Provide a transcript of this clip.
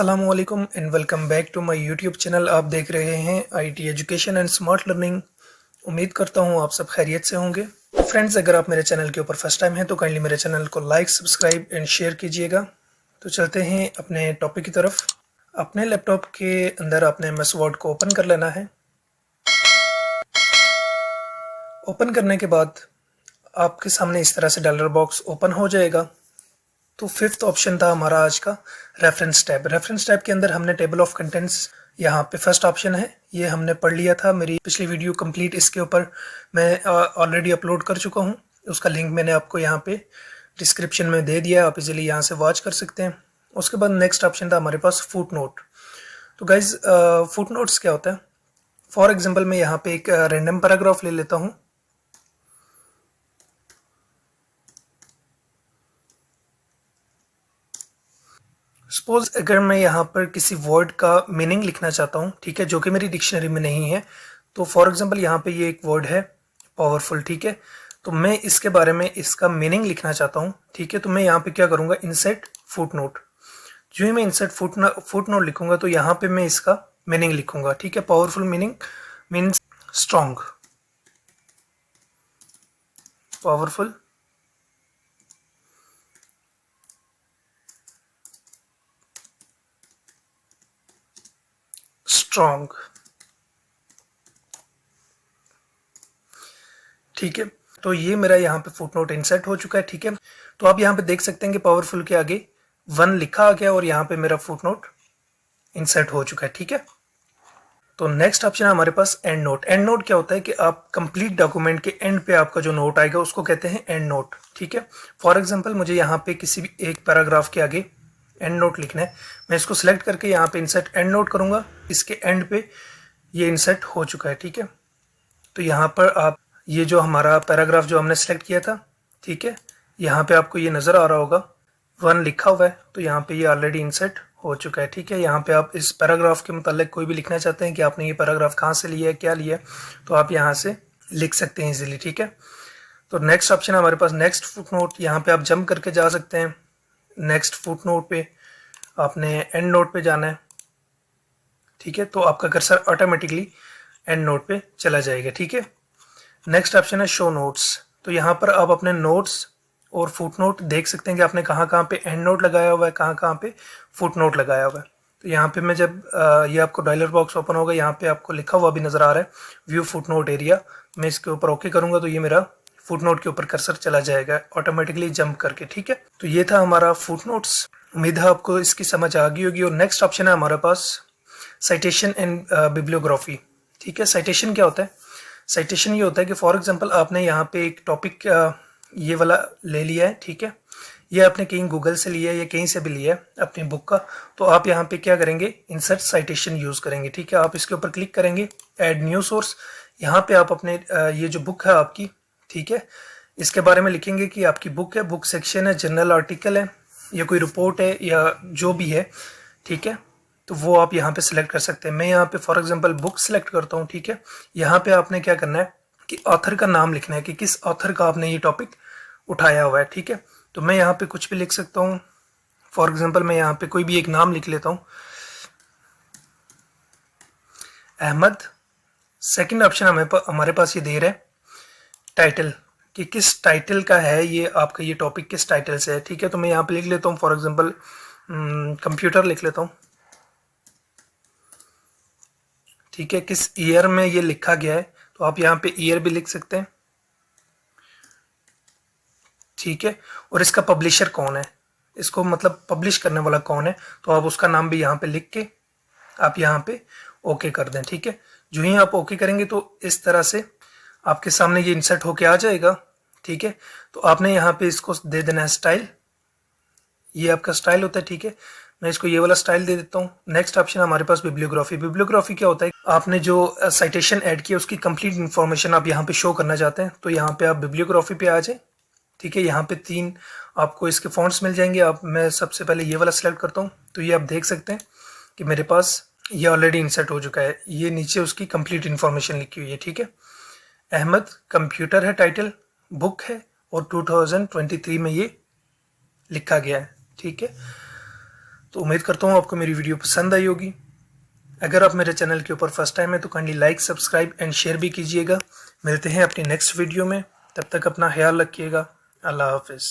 असलकुम and welcome back to my YouTube channel. आप देख रहे हैं IT education and smart learning. उम्मीद करता हूं आप सब खैरियत से होंगे। फ्रेंड्स, अगर आप मेरे चैनल के ऊपर फर्स्ट टाइम हैं तो काइंडली मेरे चैनल को लाइक, सब्सक्राइब एंड शेयर कीजिएगा। तो चलते हैं अपने टॉपिक की तरफ। अपने लैपटॉप के अंदर आपने एमएस वर्ड को ओपन कर लेना है। ओपन करने के बाद आपके सामने इस तरह से डायलॉग बॉक्स ओपन हो जाएगा। तो फिफ्थ ऑप्शन था हमारा आज का रेफरेंस टैब। रेफरेंस टैब के अंदर हमने टेबल ऑफ कंटेंट्स, यहाँ पे फर्स्ट ऑप्शन है, ये हमने पढ़ लिया था। मेरी पिछली वीडियो कंप्लीट इसके ऊपर मैं ऑलरेडी अपलोड कर चुका हूँ। उसका लिंक मैंने आपको यहाँ पे डिस्क्रिप्शन में दे दिया है, आप इजीली यहाँ से वॉच कर सकते हैं। उसके बाद नेक्स्ट ऑप्शन था हमारे पास फुट नोट। तो गाइज, फुट नोट्स क्या होता है? फॉर एग्जाम्पल मैं यहाँ पे एक रैंडम पैराग्राफ ले लेता हूँ। सपोज अगर मैं यहाँ पर किसी वर्ड का मीनिंग लिखना चाहता हूँ, ठीक है, जो कि मेरी डिक्शनरी में नहीं है। तो फॉर एग्जांपल यहाँ पे ये एक वर्ड है पावरफुल, ठीक है। तो मैं इसके बारे में इसका मीनिंग लिखना चाहता हूँ, ठीक है। तो मैं यहाँ पे क्या करूँगा, इंसर्ट फुट नोट। जो ही मैं इंसर्ट फुट नोट लिखूंगा तो यहाँ पे मैं इसका मीनिंग लिखूंगा, ठीक है। Powerful meaning means strong, powerful strong, ठीक है। तो ये मेरा यहाँ पे फुट नोट इंसर्ट हो चुका है, ठीक है। तो आप यहाँ पे देख सकते हैं कि पावरफुल के आगे 1 लिखा आ गया और यहाँ पे मेरा फुट नोट इंसर्ट हो चुका है, ठीक है। तो नेक्स्ट ऑप्शन है हमारे पास एंड नोट। एंड नोट क्या होता है कि आप कंप्लीट डॉक्यूमेंट के एंड पे आपका जो नोट आएगा उसको कहते हैं एंड नोट, ठीक है। फॉर एग्जांपल मुझे यहाँ पे किसी भी एक पैराग्राफ के आगे एंड नोट लिखना है, मैं इसको सिलेक्ट करके यहाँ पे इंसर्ट एंड नोट करूंगा। इसके एंड पे ये इंसर्ट हो चुका है, ठीक है। तो यहाँ पर आप ये जो हमारा पैराग्राफ जो हमने सेलेक्ट किया था, ठीक है, यहाँ पे आपको ये नज़र आ रहा होगा 1 लिखा हुआ है। तो यहाँ पे ये ऑलरेडी इंसर्ट हो चुका है, ठीक है। यहाँ पे आप इस पैराग्राफ के मुतालिक कोई भी लिखना चाहते हैं कि आपने ये पैराग्राफ कहाँ से लिया है, क्या लिया है, तो आप यहाँ से लिख सकते हैं इजीली, ठीक है। तो नेक्स्ट ऑप्शन है हमारे पास नेक्स्ट फुट नोट। यहाँ पे आप जंप करके जा सकते हैं। नेक्स्ट फुट नोट पे आपने एंड नोट पे जाना है, ठीक है। तो आपका कर्सर ऑटोमेटिकली एंड नोट पे चला जाएगा, ठीक है। नेक्स्ट ऑप्शन है शो नोट्स। तो यहाँ पर आप अपने नोट्स और फुट नोट देख सकते हैं कि आपने कहाँ कहाँ पे एंड नोट लगाया हुआ है, कहाँ कहाँ पे फुट नोट लगाया हुआ है। तो यहाँ पे मैं जब ये आपको डायलॉग बॉक्स ओपन होगा, यहाँ पे आपको लिखा हुआ भी नज़र आ रहा है व्यू फुट नोट एरिया। मैं इसके ऊपर ओके करूँगा तो ये मेरा फुट नोट के ऊपर कर्सर चला जाएगा ऑटोमेटिकली जंप करके, ठीक है। तो ये था हमारा फुट नोट्स। उम्मीद है आपको इसकी समझ आ गई होगी। और नेक्स्ट ऑप्शन है हमारे पास साइटेशन एंड बिब्लियोग्राफी, ठीक है। साइटेशन क्या होता है? साइटेशन ये होता है कि फॉर एग्जांपल आपने यहाँ पे एक टॉपिक ये वाला ले लिया है, ठीक है। ये आपने कहीं गूगल से लिया है या कहीं से भी लिया है अपनी बुक का। तो आप यहाँ पे क्या करेंगे, इंसर्ट साइटेशन यूज़ करेंगे, ठीक है। आप इसके ऊपर क्लिक करेंगे, ऐड न्यू सोर्स। यहाँ पे आप अपने ये जो बुक है आपकी, ठीक है, इसके बारे में लिखेंगे कि आपकी बुक है, बुक सेक्शन है, जर्नल आर्टिकल है या कोई रिपोर्ट है या जो भी है, ठीक है। तो वो आप यहाँ पे सिलेक्ट कर सकते हैं। मैं यहाँ पे फॉर एग्जांपल बुक सिलेक्ट करता हूँ, ठीक है। यहाँ पे आपने क्या करना है कि ऑथर का नाम लिखना है कि किस ऑथर का आपने ये टॉपिक उठाया हुआ है, ठीक है। तो मैं यहाँ पे कुछ भी लिख सकता हूँ। फॉर एग्जांपल मैं यहाँ पे कोई भी एक नाम लिख लेता हूँ, अहमद। सेकंड ऑप्शन हमारे पास ये दे रहा है टाइटल, कि किस टाइटल का है ये आपका, ये टॉपिक किस टाइटल से है, ठीक है। तो मैं यहाँ पे लिख लेता हूँ फॉर एग्जाम्पल कंप्यूटर लिख लेता हूँ, ठीक है। किस ईयर में ये लिखा गया है, तो आप यहाँ पे ईयर भी लिख सकते हैं, ठीक है। और इसका पब्लिशर कौन है, इसको मतलब पब्लिश करने वाला कौन है, तो आप उसका नाम भी यहाँ पे लिख के आप यहाँ पे ओके कर दें, ठीक है। जो ही आप ओके करेंगे तो इस तरह से आपके सामने ये इंसर्ट होके आ जाएगा, ठीक है। तो आपने यहाँ पे इसको दे देना है स्टाइल, ये आपका स्टाइल होता है, ठीक है। मैं इसको ये वाला स्टाइल दे देता हूँ। नेक्स्ट ऑप्शन हमारे पास बिब्लियोग्राफी। बिब्लियोग्राफी क्या होता है, आपने जो साइटेशन ऐड किया उसकी कंप्लीट इन्फॉर्मेशन आप यहाँ पे शो करना चाहते हैं, तो यहाँ पे आप बिब्लियोग्राफी पे आ जाए, ठीक है। यहाँ पे 3 आपको इसके फॉन्ट्स मिल जाएंगे। आप मैं सबसे पहले ये वाला सिलेक्ट करता हूँ, तो ये आप देख सकते हैं कि मेरे पास ये ऑलरेडी इंसर्ट हो चुका है। ये नीचे उसकी कंप्लीट इन्फॉर्मेशन लिखी हुई है, ठीक है। अहमद कंप्यूटर है टाइटल, बुक है और 2023 में ये लिखा गया है, ठीक है। तो उम्मीद करता हूँ आपको मेरी वीडियो पसंद आई होगी। अगर आप मेरे चैनल के ऊपर फर्स्ट टाइम है तो kindly like, subscribe and share भी कीजिएगा। मिलते हैं अपनी नेक्स्ट वीडियो में, तब तक अपना ख्याल रखिएगा। अल्लाह हाफिज़।